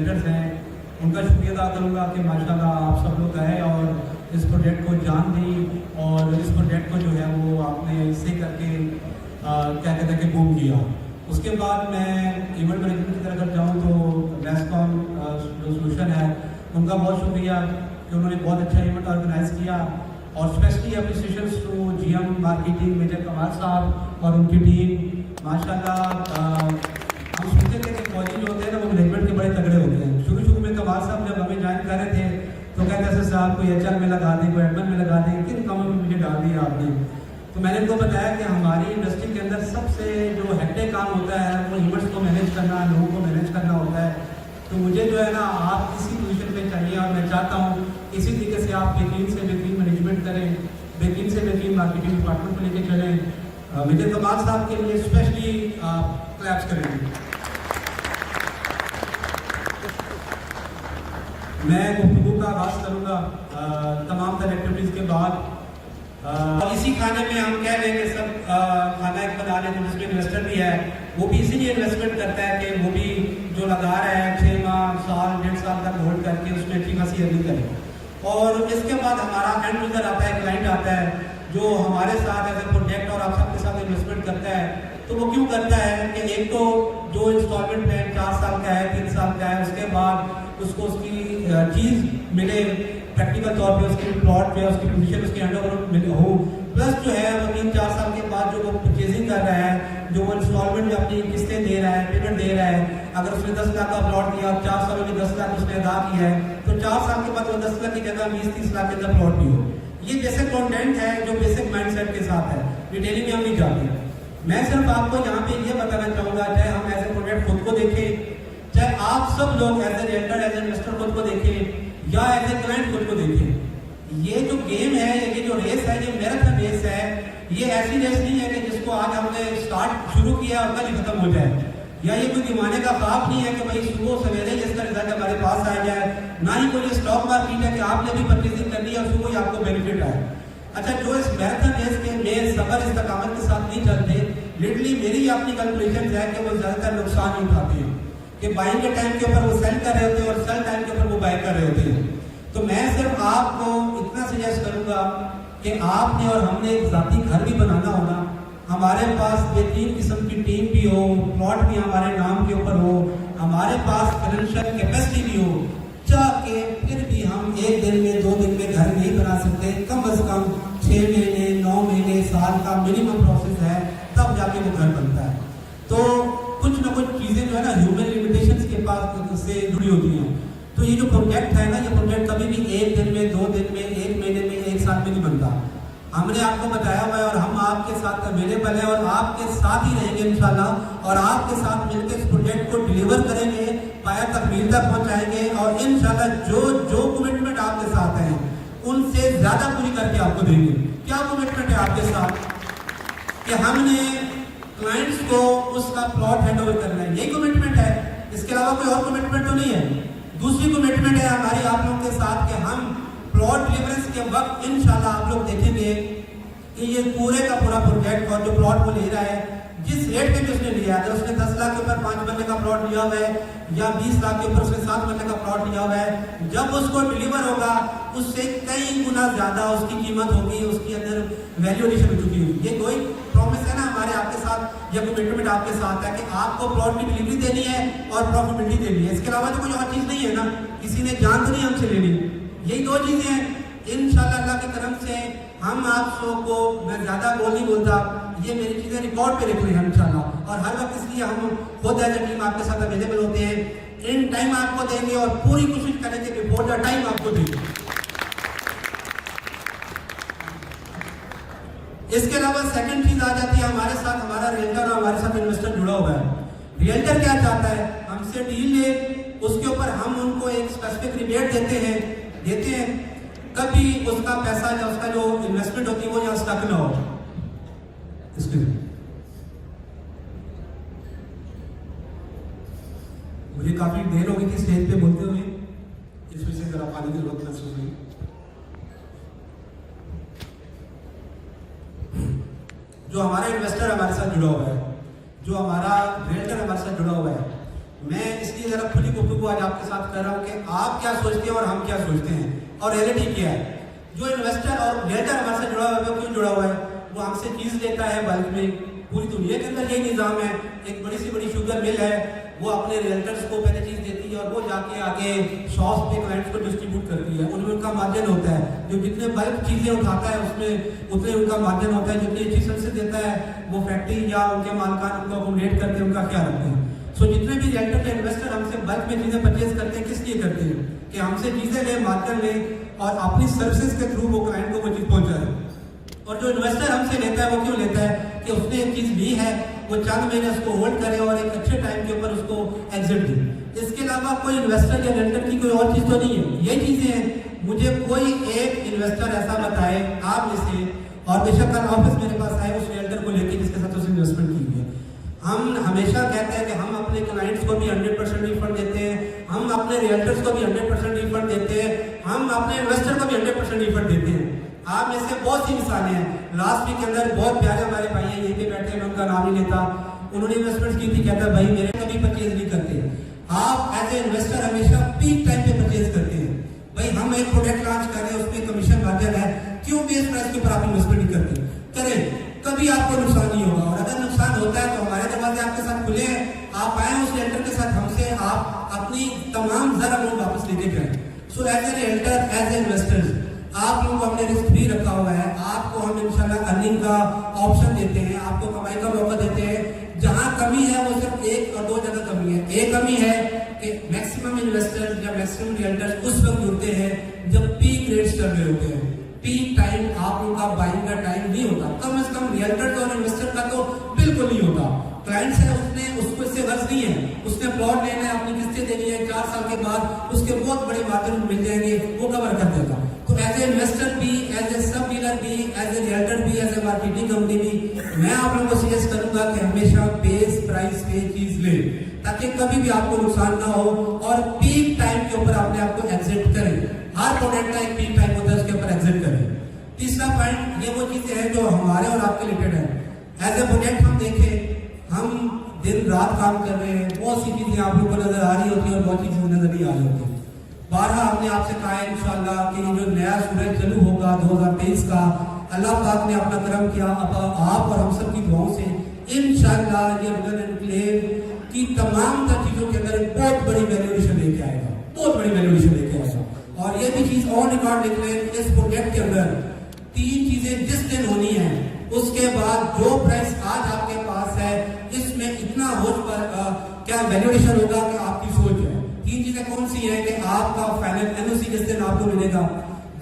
हैं उनका शुक्रिया अदा करूँगा कि माशाल्लाह आप सब लोग आए और इस प्रोजेक्ट को जान दी और इस प्रोजेक्ट को जो है वो आपने इससे करके क्या कहते हैं कि बूम किया। उसके बाद मैं इवेंट मैनेजमेंट की तरफ जाऊँ तो रेस्कॉम जो सोल्यूशन है उनका बहुत शुक्रिया कि उन्होंने बहुत अच्छा इवेंट ऑर्गेनाइज़ किया और specially appreciation to GM marketing major Kamal साहब और उनकी टीम। माशाल्लाह हम सोचते थे कि फौजी जो होते हैं ना वो मैनेजमेंट के बड़े तगड़े होते हैं। शुरू में कमाल साहब जब हमें ज्वाइन कर रहे थे तो कहते थे साहब कोई HR में लगा दें, कोई एडमिन में लगा दें, किन कामों में मुझे डाल दिया आपने। तो मैंने उनको बताया कि हमारी इंडस्ट्री के अंदर सबसे जो हेक्टिक काम होता है वो इवेंट्स को मैनेज करना, लोगों को मैनेज करना होता है। तो मुझे जो है ना आप इसी पोजीशन पे चाहिए और मैं चाहता हूँ इसी तरीके से आप बेहतरीन से बेहतरीन मैनेजमेंट करें, बेहतरीन से बेहतरीन मार्केटिंग डिपार्टमेंट को लेकर चलें। मेजर कमाल साहब के लिए स्पेशली क्लैप्स करेंगे। मैं गुफ्तगू का आगाज़ करूँगा तमाम तरह एक्टिविटीज़ के बाद। इसी खाने में हम कह रहे हैं कि सब खाना एक बना लें जिसमें इन्वेस्टर भी है वो भी इसीलिए इन्वेस्टमेंट करता है कि वो भी जो लगा रहा है 6 माह, साल, 1.5 साल तक होल्ड करके उसमें अच्छी खासी अर्निंग करे। और इसके बाद हमारा एंड यूजर आता है, क्लाइंट आता है जो हमारे साथ एज ए प्रोजेक्ट और आप सबके साथ इन्वेस्टमेंट करता है। तो वो क्यों करता है कि एक तो जो इंस्टॉलमेंट प्लान 4 साल का है, 3 साल का है, उसके बाद उसको उसकी चीज़ मिले प्रैक्टिकल तौर पे, उसकी प्लॉट पे, उसकी पोजीशन, उसकी हैंडओवर हो, प्लस जो है वो 3-4 साल के बाद जो वो परचेजिंग कर रहा है, जो वो इंस्टॉलमेंट में अपनी किस्तें दे रहा है, पेमेंट दे रहा है। अगर उसने 10 लाख का प्लॉट दिया और 4 सालों में 10 लाख उसने अदा किया है तो 4 साल के बाद वो 10 लाख की जगह 20-30 लाख के अंदर प्लॉट भी हो। ये बेसिक कॉन्टेंट है जो बेसिक माइंडसेट के साथ है, डिटेलिंग में हम नहीं जाते। मैं सिर्फ आपको यहाँ पे ये बताना चाहूँगा, चाहे हम एज ए प्रोजेक्ट खुद को देखें, चाहे आप सब लोग as a realtor, as a investor खुद को देखें या एज ए क्लाइंट खुद को देखें, ये जो गेम है, ये जो रेस है, ये मैराथन रेस है। ये ऐसी रेस नहीं है कि जिसको आज हमने स्टार्ट शुरू किया और कल ही खत्म हो जाए, या ये कोई दिमाने का ख्वाब नहीं है कि भाई सुबह सवेरे जिसका रिजल्ट हमारे पास आ जाए, ना ही कोई स्टॉक मार्केट है कि आपने भी परचेजिंग करनी है और सुबह ही आपको बेनिफिट आए। अच्छा, जो इस मैराथन रेस के में सबर इस्तकामत के साथ नहीं चलते, लिटरली मेरी अपनी कैलकुलेशन है कि वो ज्यादातर नुकसान ही उठाते हैं कि बाइंग के टाइम के ऊपर वो सेल कर रहे होते हैं और सेल टाइम के ऊपर वो बाय कर रहे होते हैं। तो मैं सिर्फ आपको इतना सजेस्ट करूंगा कि आपने और हमने एक जाती घर भी बनाना होगा, हमारे पास बेहतरीन किस्म की टीम भी हो, प्लॉट भी हमारे नाम के ऊपर हो, हमारे पास फाइनेंशियल कैपेसिटी भी हो, चाहे फिर भी हम 1 दिन में 2 दिन में घर नहीं बना सकते। कम से कम 6 महीने, 9 महीने, साल का मिनिमम प्रोसेस है, तब जाके वो घर बनता है। तो कुछ ना कुछ चीजें जो है ना ह्यूमन लिमिटेशंस के पास से जुड़ी होती हैं। तो ये जो प्रोजेक्ट है ना, ये प्रोजेक्ट कभी भी 1 दिन में, 2 दिन में, 1 महीने में, 1 साल में नहीं बनता। हमने आपको बताया हुआ है और हम आपके साथ अवेलेबल है और आपके साथ ही रहेंगे इंशाल्लाह, और आपके साथ मिलकर इस प्रोजेक्ट को डिलीवर करेंगे, पाया तकमील तक पहुंचाएंगे और इंशाल्लाह जो कमिटमेंट आपके साथ है उनसे ज्यादा पूरी करके आपको देंगे। क्या कमिटमेंट है आपके साथ कि हमने क्लाइंट्स को उसका प्लॉट हैंड ओवर करना है, यही कमिटमेंट है, इसके अलावा कोई और कमिटमेंट तो नहीं है। दूसरी कमिटमेंट है हमारी आप लोगों के साथ कि हम प्लॉट डिलीवरेंस के वक्त इंशाल्लाह आप लोग देखेंगे कि ये पूरे का पूरा प्रोजेक्ट और जो प्लॉट वो ले रहा है, जिस रेट पे उसने लिया है, उसने 10 लाख के ऊपर 5 मरले का प्लॉट लिया हुआ है या 20 लाख के ऊपर उसने 7 मरले का प्लॉट लिया हुआ है, जब उसको डिलीवर होगा उससे कई गुना ज्यादा उसकी कीमत होगी, उसकी अंदर वैल्यू एडिशन हो चुकी होगी। ये कोई प्रॉमिस है ना हमारे आपके साथ, या कमिटमेंट आपके साथ है कि आपको प्लॉट की डिलीवरी देनी है और प्रॉफिटेबिलिटी देनी है। इसके अलावा तो कोई और चीज नहीं है ना, किसी ने जान तो नहीं हमसे लेनी। यही 2 चीजें हैं। इंशाल्लाह अल्लाह की तरफ से हम आप सबको, मैं ज्यादा बोल नहीं बोलता, ये मेरी चीजें रिकॉर्ड पे लिख रही हैं इंशाल्लाह, और हर वक्त इसलिए हम खुद एज ए टीम आपके साथ अवेलेबल होते हैं, इन टाइम आपको देंगे और पूरी कोशिश करेंगे बिफोर द टाइम आपको देंगे। इसके अलावा सेकंड चीज आ जाती है हमारे साथ, हमारा रियल्टर और हमारे साथ इन्वेस्टर जुड़ा हुआ है। रियल्टर क्या चाहता है, हमसे डील ले, उसके ऊपर हम उनको एक स्पेसिफिक रिबेट देते हैं, कभी उसका पैसा या उसका जो इन्वेस्टमेंट होती है वो यहाँ स्टक ना हो। इसके मुझे काफी देर हो गई थी स्टेज पे बोलते हुए, इस वजह से जरा पानी की जरूरत महसूस हुई। जो हमारा इन्वेस्टर हमारे साथ जुड़ा हुआ है, जो हमारा रियल्टर हमारे साथ जुड़ा हुआ है, मैं इसलिए जरा खुली गुफ्तगू आज आपके साथ कर रहा हूँ कि आप क्या सोचते हैं और हम क्या सोचते हैं और रियलिटी क्या है। जो इन्वेस्टर और रियल्टर हमारे से जुड़ा हुआ है, क्यों जुड़ा हुआ है, वो हमसे चीज लेता है बल्क में। पूरी दुनिया के अंदर यही निज़ाम है। एक बड़ी सी बड़ी शुगर मिल है, वो अपने रियल्टर्स को पहले चीज देती है और वो जाके आगे शॉप्स पे क्लाइंट्स को डिस्ट्रीब्यूट करती है। उनमें उनका मार्जिन होता है, जो जितने बल्क चीजें उठाता है उसमें उतने उनका मार्जिन होता है। जितनी अच्छी सर्विस देता है वो फैक्ट्री या उनके मालकान उनको अकोमोडेट करके उनका ख्याल रखते हैं। सो जितने भी रियल्टर या इन्वेस्टर हमसे बल्क में चीजें परचेज करते हैं, किस लिए करते हैं कि हमसे चीजें लें, मार्जिन लें और अपनी सर्विसेज के थ्रू वो क्लाइंट को वो चीज पहुंचाए। और जो इन्वेस्टर हमसे लेता है वो क्यों लेता है कि उसने एक चीज ली है, वो चंद महीने उसको होल्ड करे और एक अच्छे टाइम के ऊपर उसको एग्जिट दे। इसके अलावा कोई इन्वेस्टर या रेंटर की कोई और चीज तो नहीं है। ये चीजें हैं। मुझे कोई एक इन्वेस्टर ऐसा बताए आप में से, और बेशक कल ऑफिस मेरे पास आए उस रेंटर को लेकर जिसके साथ उसने इन्वेस्टमेंट की है। हम हमेशा कहते हैं कि हम अपने क्लाइंट्स को भी 100% रिफंड देते हैं, हम अपने रियल्टर्स को भी 100% रिफंड देते हैं, हम अपने इन्वेस्टर को भी 100% रिफंड देते हैं। आप में से बहुत सी मिसालें हैं। लास्ट वीक के अंदर बहुत प्यारे हमारे भाई हैं, यहीं पे बैठे हैं, मैं उनका नाम नहीं लेता, उन्होंने इन्वेस्टमेंट की थी। कहता है भाई मेरे कभी परचेज नहीं करते। आप एज ए इन्वेस्टर हमेशा पीक टाइम पे परचेज करते हैं। भाई हम एक प्रोडक्ट लॉन्च कर रहे हैं, उसमें कमीशन मार्जिन है, क्यों बेस प्राइस के ऊपर आप इन्वेस्टमेंट नहीं करते? करें, कभी आपको नुकसान नहीं होगा। और अगर नुकसान होता है तो हमारे दरवाजे आपके साथ खुले हैं, आप आए उस रियल्टर के साथ हमसे, आप अपनी तमाम जरा लोग वापस लेके जाए। So as a realtor, as a investors, आप लोगों को हमने रिस्क फ्री रखा हुआ है। आपको हम इंशाल्लाह अर्निंग का ऑप्शन देते हैं, आपको कमाई का मौका देते हैं। जहां कमी है वो सिर्फ एक और दो जगह कमी है। एक कमी है कि मैक्सिमम इन्वेस्टर्स या मैक्सिमम रियल्टर्स उस वक्त जुड़ते हैं जब पीक रेट्स चल रहे होते हैं। पीक टाइम आप लोगों का बाइंग का टाइम नहीं होता, कम से कम रियल्टर और इन्वेस्टर का तो बिल्कुल नहीं होता। क्लाइंट्स है, उसको इससे गर्ज नहीं है, उसने प्लॉट लेना है, अपनी किस्तें देनी है, 4 साल के बाद उसके बहुत बड़े मार्जिन मिल जाएंगे, वो कवर कर देगा। तो एज ए इन्वेस्टर भी, एज ए सब डीलर भी, एज ए रियल्टर भी, एज ए मार्केटिंग कंपनी भी, मैं आप लोगों को सजेस्ट करूंगा कि हमेशा बेस प्राइस पे चीज ले, ताकि कभी भी आपको नुकसान ना हो और पीक टाइम के ऊपर अपने आप को एग्जिट करें। हर प्रोडक्ट का एक पीक टाइम होता है, उसके ऊपर एग्जिट करें। तीसरा पॉइंट, ये वो चीजें हैं जो हमारे और आपके रिलेटेड है। एज ए प्रोजेक्ट हम देखें, हम दिन रात काम कर रहे हैं, बहुत सी चीजें आप लोगों को नजर आ रही होती है और बहुत चीजें नजर नहीं आ रही होती। 12 हमने आपसे कहा है इंशाल्लाह कि जो नया सूरज चालू होगा 2023 का, अल्लाह पाक ने अपना करम किया, अब आप और हम सब की दुआओं से इंशाल्लाह ये रुगन एनक्लेव की तमाम चीजों के अंदर एक बहुत बड़ी वैल्यूएशन लेके आएगा, बहुत बड़ी वैल्यूएशन लेके आएगा। और ये भी चीज ऑन रिकॉर्ड लिख रहे हैं, इस प्रोजेक्ट के अंदर 3 चीजें जिस दिन होनी है, उसके बाद जो प्राइस आज आपके पास है इसमें इतना हो क्या वैल्यूएशन होगा कि आपकी सोच है। 3 चीजें कौन सी है कि आपका फाइनल एनओसी जिस दिन आपको मिलेगा,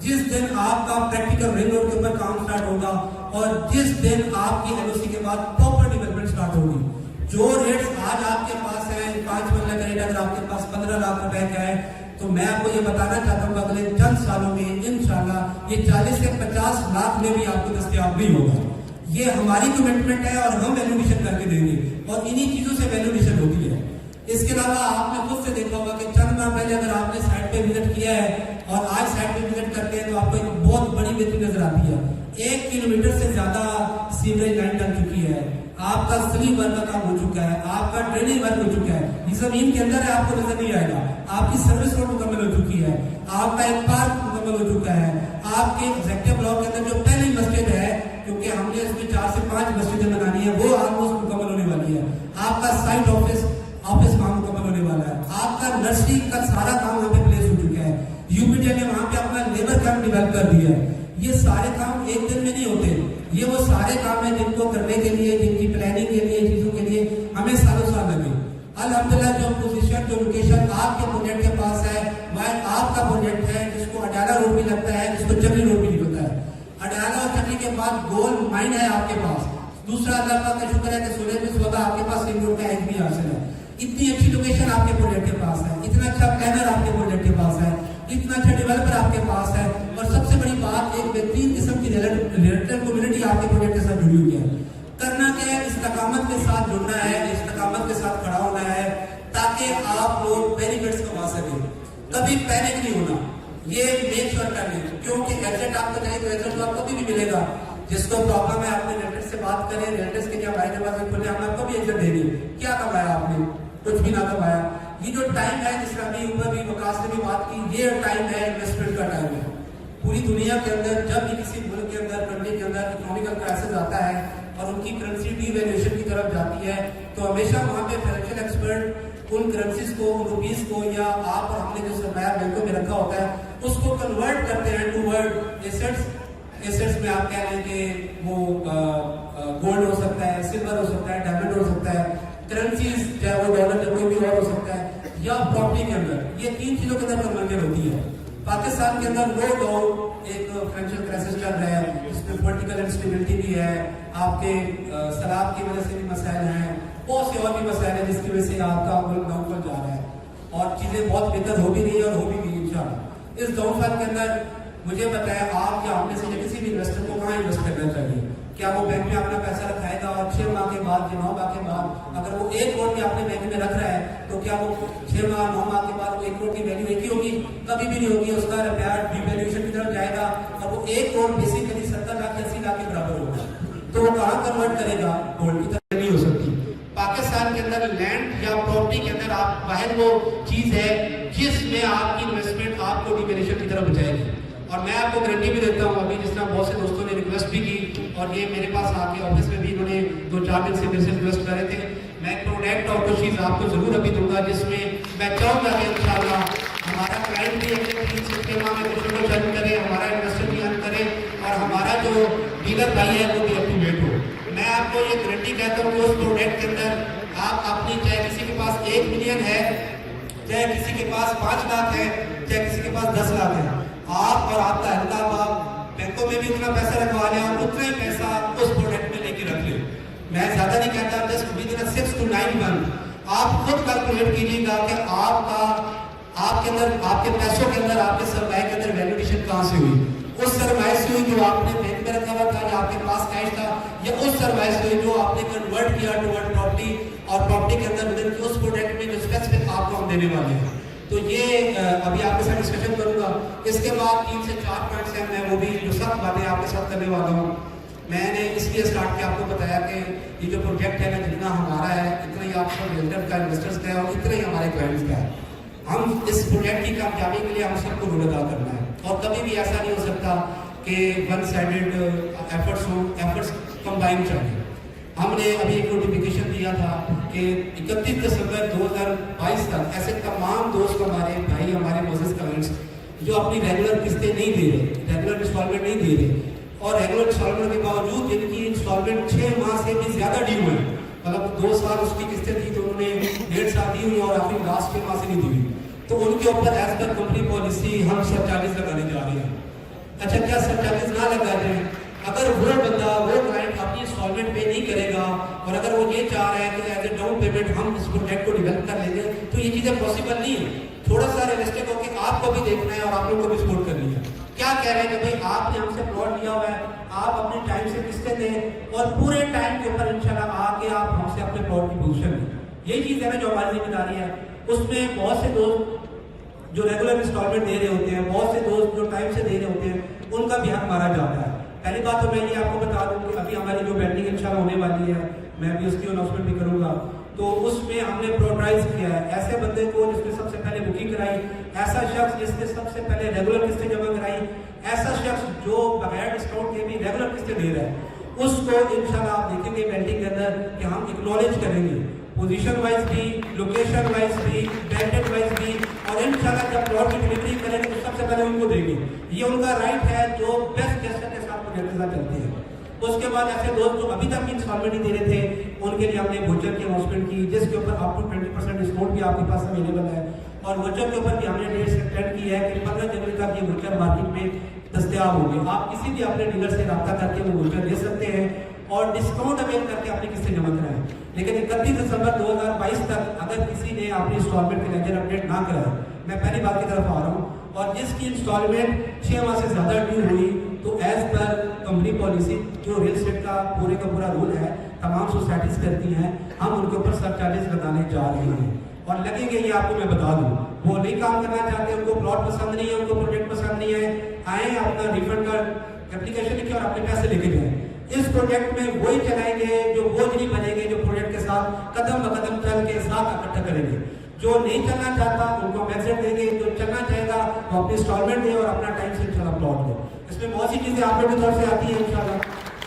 जिस दिन आपका प्रैक्टिकल रिंग रोड के ऊपर काम स्टार्ट होगा और जिस दिन आपकी एनओसी के बाद प्रॉपर डेवलपमेंट स्टार्ट होगी। जो रेट्स आज आपके पास है 5 मरला का रेट अगर आपके पास 15 लाख रुपए का है, तो मैं आपको ये बताना चाहता हूँ अगले चंद सालों में इंशाल्लाह ये 40 से 50 लाख में भी आपको दस्तयाब नहीं होगा। ये हमारी कमिटमेंट है और हम वैल्यूएशन करके देंगे और इन्हीं चीजों से वैल्यूएशन होती है। इसके अलावा आपने खुद से देखा होगा कि चंद माह पहले अगर आपने साइट पे विजिट किया है और आज साइट पे विजिट करते हैं तो आपको एक बहुत बड़ी बेहतरी नजर आती है। 1 किलोमीटर से ज्यादा सीवरेज लाइन बन चुकी है, आपका स्लीप वर्क का काम हो चुका है, आपका ड्रेनेज वर्क हो चुका है, ये जमीन के अंदर है आपको नजर नहीं आएगा, आपकी सर्विस रोड मुकम्मल हो चुकी है, आपका एक पार्क मुकम्मल हो चुका है, आपके एग्जेक्टिव ब्लॉक के अंदर जो पहली मस्जिद है, क्योंकि हमने इसमें 4 से 5 मस्जिदें बनानी है, वो ऑलमोस्ट मुकम्मल होने वाली है। आपका साइट ऑफिस काम मुकम्मल होने वाला है, आपका नर्सरी का सारा काम वहां पे प्लेस हो चुका है, यूपीडी ने वहां पे अपना लेबर कैंप डेवलप कर दिया है। ये सारे काम एक दिन में नहीं होते, ये वो सारे काम है जिनको करने के लिए, जिनकी प्लानिंग के लिए, चीजों के लिए हमें सालों साल लगे। अल्हम्दुलिल्लाह जो पोजीशन, जो लोकेशन आपके प्रोजेक्ट के पास है, वह आपका प्रोजेक्ट है जिसको अडाला रोड भी लगता है, जिसको चकली रोड भी निकलता है। अडाला और चकली के बाद गोल्ड माइन है आपके पास। दूसरा अल्लाह का शुक्र है कि सोने में सौदा आपके पास रिंग रोड का एक भी हासिल है। इतनी अच्छी लोकेशन आपके प्रोजेक्ट के पास है, इतना अच्छा प्लानर आपके प्रोजेक्ट के पास है, इतना अच्छा डेवलपर आपके पास है, और सबसे बड़ी बात एक बेहतरीन किस्म की रियल्टर कम्युनिटी आपके प्रोजेक्ट के साथ जुड़ी हुई है। करना क्या है, इस्तकामत के साथ जुड़ना है, इस्तकामत के साथ खड़ा होना है ताकि आप लोग बेनिफिट्स कमा सकें। कभी पैनिक नहीं होना, ये मेक श्योर कर लें, क्योंकि एग्जिट आपको चाहिए तो एग्जिट तो आपको कभी भी मिलेगा। जिसको प्रॉब्लम है अपने रियल्टर्स से बात करें, रियल्टर्स के क्या भाई के पास खुले, हम आपको भी एग्जिट देंगे। क्या कमाया आपने, कुछ भी ना कमाया। ये जो टाइम है, जिस तरह अभी ऊपर भी वकास ने भी बात की, ये टाइम है इन्वेस्टमेंट का टाइम है। पूरी दुनिया के अंदर जब भी किसी मुल्क के अंदर, कंट्री के अंदर इकोनॉमिकल क्राइसिस आता है और उनकी करेंसी डीवैल्यूएशन की तरफ जाती है, तो हमेशा वहाँ पे फाइनेंशियल एक्सपर्ट उन करेंसीज को, उन रुपीज को, या आप और हमने जो सरमाया बैंकों में रखा होता है उसको कन्वर्ट करते हैं टू वर्ड एसेट्स। एसेट्स में आप कह रहे हैं कि वो गोल्ड हो सकता है, सिल्वर हो सकता है, डायमंड हो सकता है, करेंसीज चाहे वो डॉलर या कोई भी और हो सकता है, या प्रॉपर्टी के अंदर। ये तीन चीजों के अंदर कन्वर्जन होती है। पाकिस्तान के अंदर नो डाउट एक फाइनेंशियल क्राइसिस चल रहा है, इसमें पॉलिटिकल इंस्टेबिलिटी भी है, आपके शराब की वजह से भी मसाइल हैं, बहुत से और भी मसाइल हैं जिसकी वजह से आपका मुल्क डाउनफॉल जा रहा है और चीजें बहुत बेहतर हो भी रही है और हो भी गई इंशाल्लाह। इस डाउनफॉल के अंदर मुझे बताया आप या आपने से किसी भी इन्वेस्टर को कहाँ इन्वेस्ट करना चाहिए? क्या वो बैंक में अपना पैसा रखाएगा और 6 माह के बाद या 9 माह के बाद अगर वो 1 करोड़ भी अपने बैंक में रख रहा है तो क्या वो 6 माह 9 माह के बाद वो 1 करोड़ की वैल्यू एक ही होगी? कभी भी नहीं होगी। उसका रुपया डिवैल्यूएशन की तरफ जाएगा और वो 1 करोड़ बेसिकली 70 लाख 80 लाख के बराबर होगा। तो वो कहाँ कन्वर्ट करेगा? गोल्ड की तरफ नहीं हो सकती। पाकिस्तान के अंदर लैंड या प्रॉपर्टी के अंदर आप बाहर वो चीज है जिसमें आपकी इन्वेस्टमेंट आपको डिवैल्यूएशन की तरफ बचाएगी। और मैं आपको गारंटी भी देता हूँ, अभी जिस तरह बहुत से दोस्तों ने रिक्वेस्ट भी की और ये मेरे पास आके ऑफिस में भी इन्होंने 2-4 दिन से मेरे से रिक्वेस्ट करे थे, मैं प्रोडक्ट और कुछ चीज़ आपको जरूर अभी दूंगा जिसमें मैं चाहूँगा कि इंशाल्लाह हमारा क्लाइंट भी अगले 3 से 6 माह में कुछ ना कुछ अर्न करे, हमारा इन्वेस्टर भी अर्न करे और हमारा जो डीलर भाई है वो भी अप टू डेट हो। मैं आपको ये गारंटी कहता हूँ कि उस प्रोडक्ट के अंदर आप अपनी, चाहे किसी के पास 1 मिलियन है, चाहे किसी के पास 5 लाख है, चाहे किसी के पास 10 लाख है, आप और आपका अहबाब आप बैंकों में भी उतना पैसा रखवा लें और उतना ही पैसा उस प्रोडक्ट में लेके रख लें। मैं ज्यादा नहीं कहता, just with in 6 to 9 month आप खुद कैलकुलेट कीजिएगा कि आपके अंदर, आपके पैसों के अंदर, आपके सरमाए के अंदर वैल्यूएशन कहाँ से हुई। उस सरमाए से हुई जो आपने बैंक में रखा हुआ था या आपके पास कैश था, या उस सरमाए से हुई जो आपने कन्वर्ट किया टुवर्ड प्रॉपर्टी और प्रॉपर्टी के अंदर उस प्रोडक्ट में जो स्पेसिफिक आपको हम देने वाले हैं। तो ये अभी आपके साथ डिस्कशन करूंगा। इसके बाद 3 से 4 पॉइंट्स हैं, मैं वो भी जो सब बातें आपके साथ करने वाला हूँ। मैंने इसलिए स्टार्ट किया आपको बताया कि ये जो प्रोजेक्ट है ना, जितना हमारा है इतना ही आपका बिल्डर का, इन्वेस्टर्स का है और इतना ही हमारे क्लाइंट्स का है। हम इस प्रोजेक्ट की कामयाबी के लिए हम सबको रोल अदा करना है और कभी भी ऐसा नहीं हो सकता कि वन साइडेड एफर्ट्स हों, एफर्ट्स कंबाइन चाहिए। हमने अभी एक नोटिफिकेशन दिया था कि 31 दिसंबर 2022 तक ऐसे तमाम दोस्त हमारे भाई, हमारे मोसेस क्लाइंट्स जो अपनी रेगुलर किस्तें नहीं दे रहे, रेगुलर इंस्टॉलमेंट नहीं दे रहे और रेगुलर इंस्टॉलमेंट के बावजूद जिनकी इंस्टॉलमेंट 6 माह से भी ज्यादा ड्यू है, मतलब 2 साल उसकी किस्तें थी तो उन्होंने 1.5 साल दी हुई और अपनी लास्ट 6 माह से नहीं दी हुई, तो उनके ऊपर एज पर कंपनी पॉलिसी हम सरचार्जेस लगाने जा रहे हैं। अच्छा, क्या सरचार्जेस ना लगा जाए? अगर वो बंदा, वो क्लाइंट अपनी इंस्टॉलमेंट पे नहीं करेगा और अगर वो ये चाह रहा है कि एज ए डाउन पेमेंट हम इस प्रोजेक्ट को डेवलप कर लेंगे, तो ये चीजें पॉसिबल नहीं है। थोड़ा सा रियलिस्टिक होकर आपको भी देखना है और आप लोगों को भी सपोर्ट करनी है। क्या कह रहे हैं कि भाई आपने हमसे प्लॉट लिया हुआ है, आप अपने टाइम से किस्तें दें और पूरे टाइम के ऊपर इंशाल्लाह आके आप हमसे अपने प्लॉट की पोजीशन दें। यही चीज है ना जो हमारी जिम्मेदारी है। उसमें बहुत से दोस्त जो रेगुलर इंस्टॉलमेंट दे रहे होते हैं, बहुत से दोस्त जो टाइम से दे रहे होते हैं, उनका भी हक मारा जाता है। पहली बात तो मैं ये आपको बता दूं कि अभी हमारी जो बैटिंग इंशाल्लाह होने वाली है, मैं भी उसकी अनाउंसमेंट भी करूंगा, तो उसमें हमने प्रायोरिटाइज किया है ऐसे बंदे को जिसने सबसे पहले बुकिंग कराई, ऐसा शख्स जिसने सबसे पहले रेगुलर किस्तें जमा कराई, ऐसा शख्स जो बगैर डिस्काउंट के भी रेगुलर किस्तें दे रहा है, उसको इंशाल्लाह आप देखेंगे बैटिंग के अंदर कि हम एक्नॉलेज करेंगे पोजीशन वाइज भी, लोकेशन वाइज भी, बैंडेड वाइज भी, और इंशाल्लाह जब प्लॉट की डिलीवरी करेंगे तो सबसे पहले उनको देंगे। ये उनका राइट है जो बेस्ट गेस्टर के साथ प्रोजेक्ट के साथ चलते हैं। उसके बाद ऐसे दोस्त जो अभी तक इंस्टॉलमेंट नहीं दे रहे थे, उनके लिए हमने वोचर की अनाउंसमेंट की जिसके ऊपर अप टू 20% डिस्काउंट भी आपके पास अवेलेबल है, और वोचर के ऊपर भी हमने डेट सेट की है कि 15 जनवरी तक ये वोचर मार्केट में दस्तयाब होंगे। आप किसी भी अपने डीलर से रब्ता करके वो वोचर ले सकते हैं और डिस्काउंट अवेल करके अपनी किस्तें जमा कराएं। लेकिन 31 दिसंबर 2022 तक अगर किसी ने अपनी इंस्टॉलमेंट के लेजर अपडेट ना कराया, मैं पहली बात की तरफ आ रहा हूँ, और जिसकी इंस्टॉलमेंट 6 माह से ज्यादा ड्यू हुई, तो एज पर कंपनी पॉलिसी जो रियल एस्टेट का पूरा रूल है, तमाम सोसाइटीज करती हैं, हम उनके ऊपर सरचार्जेस लगाने जा रहे हैं और लगेंगे। ये आपको मैं बता दूं, वो नहीं काम करना चाहते, उनको प्लॉट पसंद नहीं है, उनको प्रोजेक्ट पसंद नहीं है, आए अपना रिफंड का एप्लीकेशन लिखे और अपने पैसे लेके जाए। इस प्रोजेक्ट में वही चलाएंगे जो बोझ नहीं बनेंगे, जो प्रोजेक्ट के साथ कदम ब कदम चल के साथ इकट्ठा करेंगे। जो नहीं चलना चाहता उनको हम एग्जिट देंगे, जो चलना चाहेगा वो अपनी इंस्टॉलमेंट दे और अपना टाइम से इंशाल्लाह प्लॉट दे। इसमें बहुत सी चीज़ें आप लोगों की तरफ से आती है इंशाल्लाह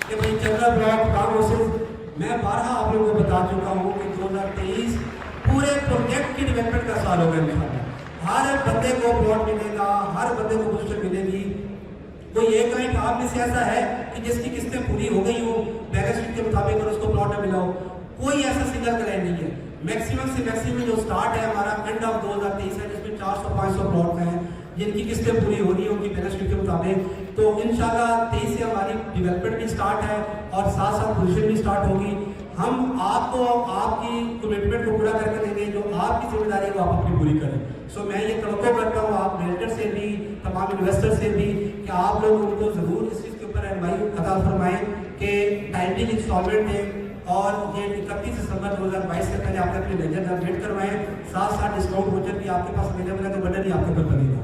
कि भाई चंद्रा ब्लॉक फार्म हाउसेज, मैं 12 आप लोगों को बता चुका हूँ कि 2023 पूरे प्रोजेक्ट की डेवलपमेंट का साल होगा इंशाल्लाह। हर बंदे को प्लॉट मिलेगा, हर बंदे को पोजीशन मिलेगी। कोई एक क्लाइंट आप में से ऐसा है कि जिसकी किस्तें पूरी हो गई हो बैलेंस शीट के मुताबिक और उसको प्लॉट न मिला हो, कोई ऐसा सिंगल क्लाइंट नहीं है। मैक्सिमम से मैक्सिमम जो स्टार्ट है हमारा एंड ऑफ 2023 है, जिसमें 400-500 प्लॉट हैं जिनकी किस्तें पूरी हो रही है उनकी बैलेंस शीट के मुताबिक। तो इंशाल्लाह 23 से हमारी डेवलपमेंट भी स्टार्ट है और साथ साथ पोजीशन भी स्टार्ट होगी। हम आपको आपकी कमिटमेंट को पूरा करके देंगे, जो आपकी जिम्मेदारी है वो आप अपनी पूरी करें। सो मैं ये तवक्को करता हूँ आप रियल्टर से भी, तमाम इन्वेस्टर से भी, कि आप लोग उनको ज़रूर इस चीज़ के ऊपर रहनुमाई अता फरमाएं कि टाइमली इंस्टॉलमेंट दें और ये 31 दिसंबर 2022 से पहले आपने अपने लेजर अपडेट करवाएं। साथ साथ डिस्काउंट वोचर भी आपके पास अवेलेबल है तो बटन ही आपके ऊपर बनेगा।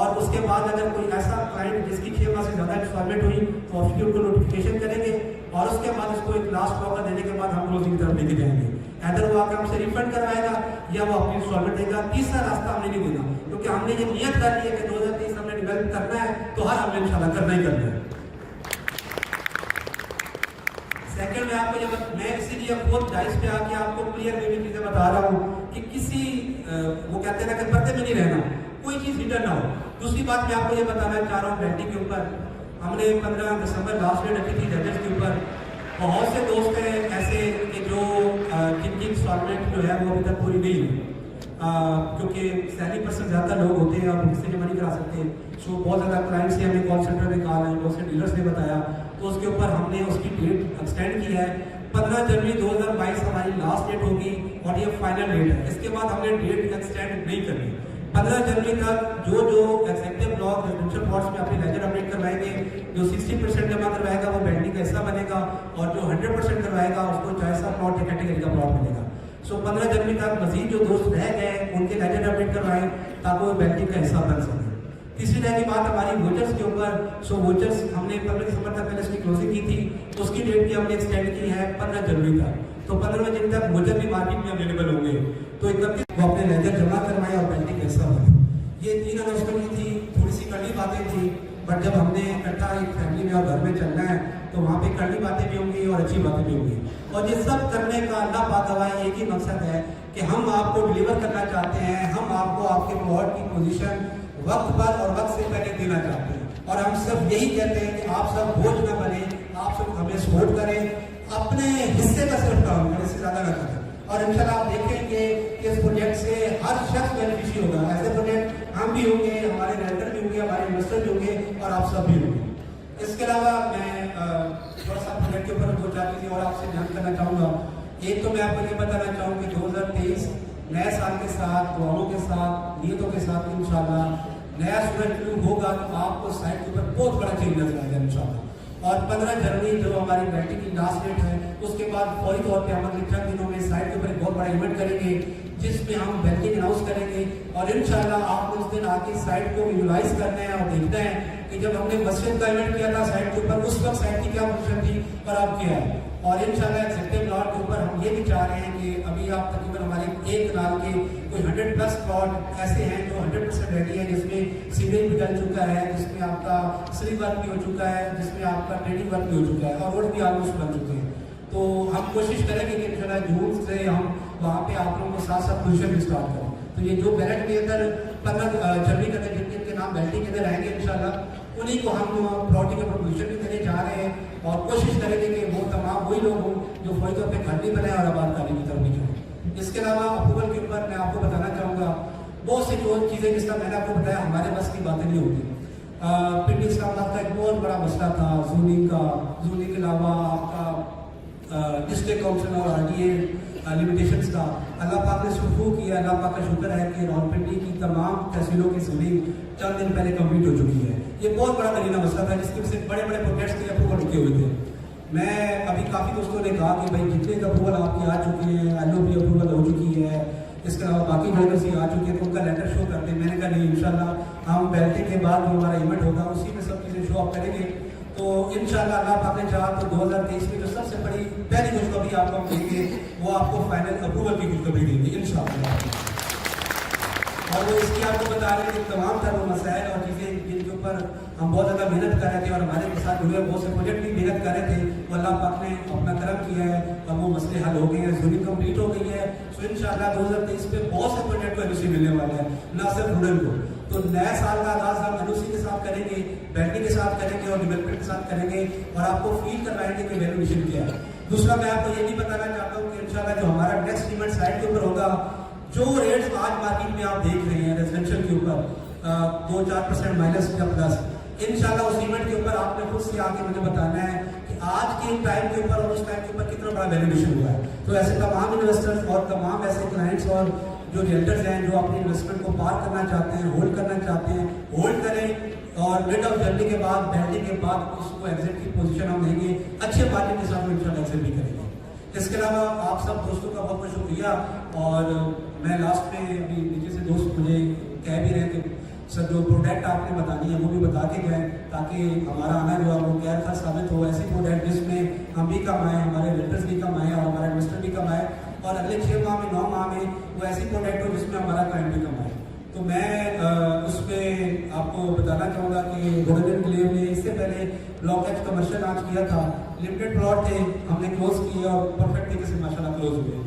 और उसके बाद अगर कोई ऐसा क्लाइंट जिसकी 6 माह से ज़्यादा इंस्टॉलमेंट हुई तो ऑफिस उनको नोटिफिकेशन करेंगे और उसके बाद उसको एक लास्ट मौका देने के बाद हम क्लोजिंग की तरफ लेके जाएंगे। ऐदर वो आकर हमसे रिफंड करवाएगा या वो अपनी इंस्टॉलमेंट देगा। तीसरा रास्ता हमने नहीं देना, क्योंकि हमने ये नियत कर ली है कि 2023 हमने डेवलप करना है तो हर हमने इंशाल्लाह करना ही करना है। सेकंड में आपको मैं इसीलिए खुद डाइस पे आके आपको क्लियर वे में चीज़ें बता रहा हूँ कि किसी वो कहते हैं ना कि पर्दे में नहीं रहना, कोई चीज़ हिडन ना हो। दूसरी बात मैं आपको ये बताना चाह रहा हूँ, बैटिंग के ऊपर हमने 15 दिसंबर लास्ट डेट रखी थी जजेस के ऊपर। बहुत से दोस्त हैं ऐसे कि जो जिनकी इंस्टॉलमेंट जो है वो अभी तक पूरी नहीं हुई, क्योंकि सैलरी परसेंट ज़्यादा लोग होते हैं और किसी जमा नहीं करा सकते। सो बहुत ज़्यादा क्लाइंट्स से हमें कॉल सेंटर में कॉल है, बहुत से डीलर्स ने बताया, तो उसके ऊपर हमने उसकी डेट एक्सटेंड की है। 15 जनवरी 2022 हमारी लास्ट डेट होगी और ये फाइनल डेट है। इसके बाद हमने डेट एक्सटेंड नहीं करनी। 15 जनवरी तक जो एग्जेक्टिव ब्लॉक रेजिडेंशियल प्लॉट्स में अपने लेजर अपडेट करवाएंगे, जो 60% जमा करवाएगा वो बेंडिंग का हिस्सा बनेगा और जो 100% करवाएगा उसको चॉइस ऑफ प्लॉट या कैटेगरी का प्लॉट मिलेगा। सो 15 जनवरी तक मजीद जो दोस्त रह गए उनके लेजर अपडेट करवाएं ताकि वो बेंडिंग का हिस्सा बन सके। तीसरी रह की बात हमारी वोचर्स के ऊपर। सो वोचर्स हमने 15 दिसंबर तक पहले इसकी क्लोजिंग की थी, उसकी डेट भी हमने एक्सटेंड की है 15 जनवरी तक। तो 15 जनवरी तक वोचर भी मार्केट में अवेलेबल होंगे, तो 31 वो अपने लेजर जमा करवाएं और बेंडिंग का हिस्सा बने। ये 3 अनाउंसमेंट की थी, थोड़ी सी कड़ी बातें थी, बट जब हमने इकट्ठा एक फैमिली में और घर में चलना है तो वहाँ पे कड़ी बातें भी होंगी और अच्छी बातें भी होंगी। और ये सब करने का अल्लाह पाक गवाह एक ही मकसद है कि हम आपको डिलीवर करना चाहते हैं, हम आपको आपके प्लॉट की पोजीशन वक्त पर और वक्त से पहले देना चाहते हैं। और हम सब यही कहते हैं कि आप सब बोझ न बने, आप सब हमें सपोर्ट करें, अपने हिस्से का सिर्फ काम करें, इससे ज़्यादा न करें। और इंशाल्लाह आप देखेंगे कि इस प्रोजेक्ट से हर शख्स बेनिफिशियल होगा। ऐसे प्रोजेक्ट हम भी होंगे, हमारे रेंटर भी होंगे, हमारे इन्वेस्टर भी होंगे और आप सब भी होंगे। इसके अलावा मैं थोड़ा सा प्रोजेक्ट के ऊपर 2-4 चीज़ें और आपसे ध्यान करना चाहूँगा। एक तो मैं आपको ये बताना चाहूँ कि 2023 नए साल के साथ, दुआओं के साथ, नीयतों के साथ इंशाल्लाह नया सूरज शुरू होगा तो आपको साइट के ऊपर बहुत बड़ा चेंज नजर आएगा इंशाल्लाह। और 15 जनवरी जो हमारी बैटिंग की लास्ट डेट है, उसके बाद फौरी तौर पे हम अगले 3 दिनों में साइट के ऊपर एक बहुत बड़ा इवेंट करेंगे जिसमें हम बैटिंग अनाउंस करेंगे। और इंशाल्लाह आपको उस दिन आके साइट को विजुलाइज करना है और देखना है कि जब हमने मस्जिद का इवेंट किया था साइट के ऊपर, उस वक्त साइट की क्या पोजीशन थी और अब क्या है। और इंशाल्लाह एग्जेक्टिव प्लॉट के ऊपर हम ये भी चाह रहे हैं कि अभी आप तकरीबन हमारे 1 कनाल के कोई 100+ प्लॉट ऐसे हैं जो 100% रेडी है, जिसमें सीमेंट भी डल चुका है, जिसमें आपका स्लिप वर्क भी हो चुका है, जिसमें आपका ट्रेडिंग वर्क भी हो चुका है और रोड भी ऑलमोस्ट बन चुके हैं। तो हम कोशिश करेंगे कि इंशाल्लाह जून से हम वहाँ पे आप लोगों के साथ साथ पोजीशन भी स्टार्ट करें। तो ये जो बैलेट के अंदर 15 जनवरी के अंदर जिनके नाम बैटिंग के अंदर आएंगे इंशाल्लाह उन्हीं को हम प्लॉटिंग के पोजीशन भी देने जा रहे हैं और कोशिश करेंगे कि वो तमाम वही लोग हों जो फौरी तौर पर घर भी बनाए और आबादकारी की तरफ भी जाए। इसके अलावा अप्रूवल के ऊपर मैं आपको बताना चाहूँगा बहुत सी जो चीज़ें जिसका मैंने आपको बताया हमारे बस की बातें नहीं होती। पिंडी इस्लामाबाद का एक बहुत बड़ा मसला था जूनिंग का। जूनिंग के अलावा आपका डिस्ट्रिक्ट काउंसिल और RDA लिमिटेशंस का अल्लाह पाक ने शुरू किया। अल्लाह पाक का शुक्र है कि रावलपिंडी की तमाम तहसीलों की जूनिंग चंद दिन पहले कंप्लीट हो चुकी है। ये बहुत बड़ा करीना मसला था जिसकी वजह से बड़े बड़े प्रोजेक्ट्स के अप्रूवल रुके हुए थे। मैं अभी काफ़ी दोस्तों ने कहा कि भाई जितने का अप्रूवल आपके आ चुके हैं, LOP अप्रूवल हो चुकी है, इसके अलावा बाकी ड्राइवर्स ही आ चुके हैं तो उनका लेटर शो करते हैं। मैंने कहा नहीं, इंशाल्लाह हम बैठने के बाद जो हमारा इवेंट होगा उसी में सब चीज़ें शो अप करेंगे तो इंशाल्लाह अल्लाह पाक ने चाहा तो 2023 में जो सबसे बड़ी पहली खुशखबरी आपको हम देंगे वो आपको फाइनल अप्रूवल की खुशखबरी देंगे इंशाल्लाह। और वो इसकी आपको बता रहे हैं कि तमाम तरह वो मसाइल और चीज़ें जिनके ऊपर हम बहुत ज़्यादा मेहनत कर रहे थे और हमारे के साथ जुड़े बहुत से प्रोजेक्ट भी मेहनत कर रहे थे, वो अल्लाह पाक ने अपना करम किया है और वो मसले हल हो गए हैं, जूनिंग कंप्लीट हो गई है। सो इंशाल्लाह 2023 में बहुत से प्रोजेक्ट को एनओसी मिलने वाले हैं, ना सिर्फ रूरल को। तो नए साल का आगाज हम एनओसी के साथ करेंगे, बैटरी के साथ करेंगे और डेवलपमेंट के साथ करेंगे और आपको फील करवाएंगे कि वैल्यू मिशन क्या है। दूसरा मैं आपको ये भी बताना चाहता हूँ कि इंशाल्लाह जो हमारा नेक्स्ट इवेंट साइट के ऊपर होगा, जो रेट्स आज मार्केट में आप देख रहे हैं रेजिडेंशियल के ऊपर 2-4% माइनस या प्लस, इंशाल्लाह उस इवेंट के ऊपर आपने खुद से आके मुझे बताना है कि आज के टाइम के ऊपर और उस टाइम के ऊपर कितना बड़ा वैल्यूएशन हुआ है। तो ऐसे तमाम इन्वेस्टर्स और तमाम ऐसे क्लाइंट्स और जो रियल्टर्स हैं जो अपने इन्वेस्टमेंट को पार करना चाहते हैं, होल्ड करना चाहते हैं, होल्ड करें और मिड ऑफ जर्नी के बाद, बैठने के बाद उसको एग्जिट की पोजीशन हम देंगे, अच्छे मार्केट के साथ इंशाल्लाह एग्जिट भी करेंगे। इसके अलावा आप सब दोस्तों का बहुत बहुत शुक्रिया। और मैं लास्ट में अभी नीचे से दोस्त मुझे कह भी रहे कि सर जो प्रोडक्ट आपने बतानी है वो भी बता के गए ताकि हमारा आना जो है वो गैर खर्च साबित हो। ऐसी प्रोडक्ट जिसमें हम भी कमाएँ, हमारे रिलेटर्स भी कमाएँ और हमारा इन्वेस्टर भी कमाए और अगले 6 माह में 9 माह में वो ऐसी प्रोडक्ट हो जिसमें हमारा क्लाइंट भी कमाए। तो मैं उस पर आपको बताना चाहूँगा कि गोल्डन ग्लेव ने इससे पहले ब्लॉक एच कमर्शियल लॉन्च किया था, लिमिटेड प्लॉट थे, हमने क्लोज किए और परफेक्ट तरीके से माशाल्लाह क्लोज हुए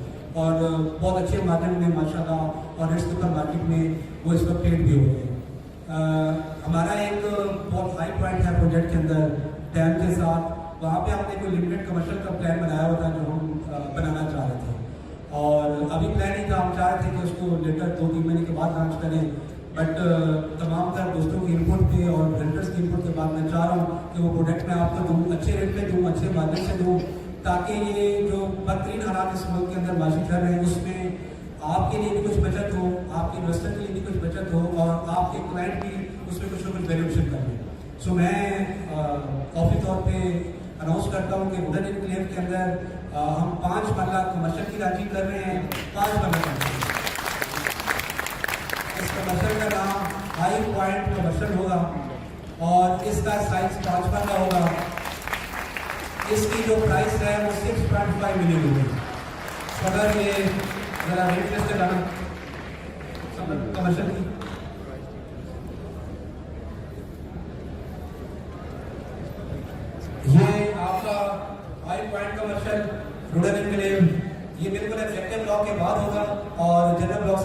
और बहुत अच्छे मार्केट में माशाल्लाह और रेट्स पर मार्केट में वो इस वक्त ट्रेड भी हो गए। हमारा एक बहुत हाई पॉइंट है प्रोजेक्ट के अंदर डैम के साथ, वहाँ पे हमने कोई लिमिटेड कमर्शियल का प्लान बनाया हुआ था जो हम बनाना चाह रहे थे और अभी प्लान ही था, हम चाह रहे थे कि उसको लेटर 2-3 महीने के बाद लॉन्च करें। बट तमाम तरह दोस्तों की इनपुट पे और वेंडर्स की इनपुट के बाद मैं चाह रहा हूँ कि वो प्रोडक्ट मैं आपको दूँ, अच्छे रेट पे दूँ, अच्छे मार्जिन से दूँ, ताकि ये जो बदतरीन हालात इस मुल्क के अंदर माशी चल रहे हैं उसमें आपके लिए भी कुछ बचत हो, आपके इन्वेस्टर के लिए भी कुछ बचत हो और आपके क्लाइंट भी उसमें कुछ ना कुछ वैल्यूएशन कर लें। सो मैं ऑफिस तौर पर अनाउंस करता हूँ कि वुडन एनक्लेव के अंदर हम 5 मरला कमर्शियल की राजी कर रहे हैं, 5 मरला। इस कमर्शियल का नाम हाई पॉइंट कमर्शियल होगा और इसका साइज 5 मरला होगा। इसकी जो प्राइस है वो 6.5 मिलियन होगी। अगर ये जरा रेट लिस्ट लगाना कमर्शियल की, ये आपका high point commercial wooden enclave, ये बिल्कुल एग्जैक्टिव ब्लॉक के बाद होगा और जनरल ब्लॉक